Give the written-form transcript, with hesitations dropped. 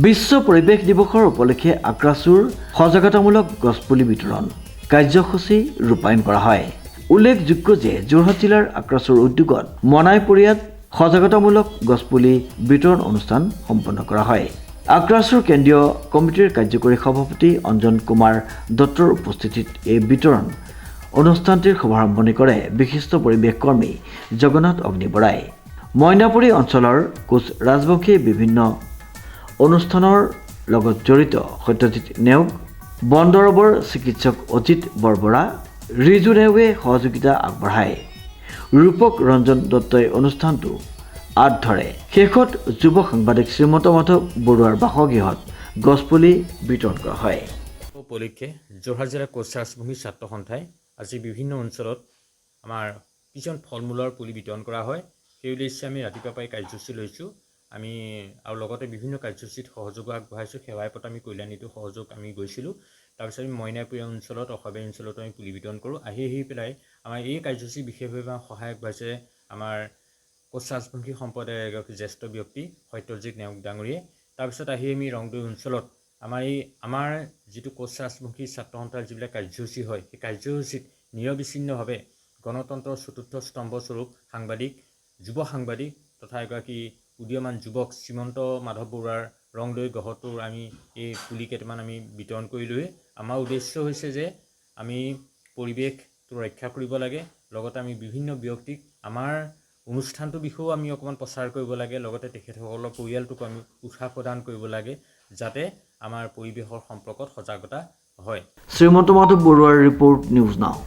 বিশ্ব পৰিৱেশ দিৱসৰ উপলক্ষে আক্ৰাচুৰ সজাগতামূলক গছপুলি বিতৰণ কাৰ্যসূচী ৰূপায়ণ কৰা হয়। উল্লেখযোগ্য যে যোৰহাট জিলাৰ আক্ৰাচুৰ উদ্যোগত মনাইপৰীয়াত সজাগতামূলক গছপুলি বিতৰণ অনুষ্ঠান সম্পন্ন কৰা হয়। আক্ৰাচুৰ কেন্দ্ৰীয় কমিটিৰ কাৰ্যকৰী সভাপতি অঞ্জন কুমাৰ দত্তৰ উপস্থিতিত এই বিতৰণ অনুষ্ঠানটিৰ শুভাৰম্ভণি কৰে বিশিষ্ট পৰিৱেশ কৰ্মী জগন্নাথ অগ্নিবৰাই। মইনাপুৰী অঞ্চলৰ কোচ ৰাজবংশী বিভিন্ন অনুষ্ঠানৰ লগত জড়িত সত্যজিৎ নেওগ, বনদৰৱৰ চিকিৎসক অজিত বৰবৰা, ৰিজু নেওগে সহযোগিতা আগবঢ়ায়। ৰূপক ৰঞ্জন দত্তই অনুষ্ঠানটো আঁত ধৰে। শেষত যুৱ সাংবাদিক শ্ৰীমন্ত মাধৱ বৰুৱাৰ বাসগৃহত গছপুলি বিতৰণ কৰা হয়। উপলক্ষে যোৰহাট জিলাৰ কোচ ৰাজবংশী ছাত্ৰ সন্থাই আজি বিভিন্ন অঞ্চলত আমাৰ কিছুমান ফল মূলৰ পুলি বিতৰণ কৰা হয়। সেই উদ্দেশ্যে আমি ৰাতিপুৱা পাই কাৰ্যসূচী লৈছোঁ। আমি আৰু লগতে বিভিন্ন কাৰ্যসূচীত সহযোগ আগবঢ়াইছোঁ। সেৱাই পতা আমি কল্যাণীটো সহযোগ আমি গৈছিলোঁ। তাৰপিছত আমি মইনাপুৰী অঞ্চলত অসবাই অঞ্চলতো আমি পুলি বিতৰণ কৰোঁ। আহি পেলাই আমাৰ এই কাৰ্যসূচী বিশেষভাৱে সহায় আগবঢ়াইছে আমাৰ কোচ ৰাজবংশী সম্প্ৰদায়ৰ এগৰাকী জ্যেষ্ঠ ব্যক্তি সত্যজিৎ নেওগ ডাঙৰীয়াই। তাৰপিছত আহি আমি ৰংদৈ অঞ্চলত আমাৰ যিটো কোচ ৰাজবংশী ছাত্ৰ সন্থাৰ যিবিলাক কাৰ্যসূচী হয়, সেই কাৰ্যসূচীত নিৰবিচ্ছিন্নভাৱে গণতন্ত্ৰৰ চতুৰ্থ স্তম্ভস্বৰূপ সাংবাদিক, যুৱ সাংবাদিক তথা এগৰাকী উদীয়মান যুৱক শ্ৰীমন্ত মাধৱ বৰুৱাৰ ৰংদৈ গহটোৰ আমি এই পুলি কেইটামান আমি বিতৰণ কৰিলোৱে। আমাৰ উদ্দেশ্য হৈছে যে আমি পৰিৱেশটো ৰক্ষা কৰিব লাগে, লগতে আমি বিভিন্ন ব্যক্তিক আমাৰ অনুষ্ঠানটোৰ বিষয়েও আমি অকণমান প্ৰচাৰ কৰিব লাগে, লগতে তেখেতসকলৰ পৰিয়ালটোকো আমি উৎসাহ প্ৰদান কৰিব লাগে যাতে আমাৰ পৰিৱেশৰ সম্পৰ্কত সজাগতা হয়। শ্ৰীমন্ত মাধৱ বৰুৱাৰ ৰিপৰ্ট, নিউজ নাও।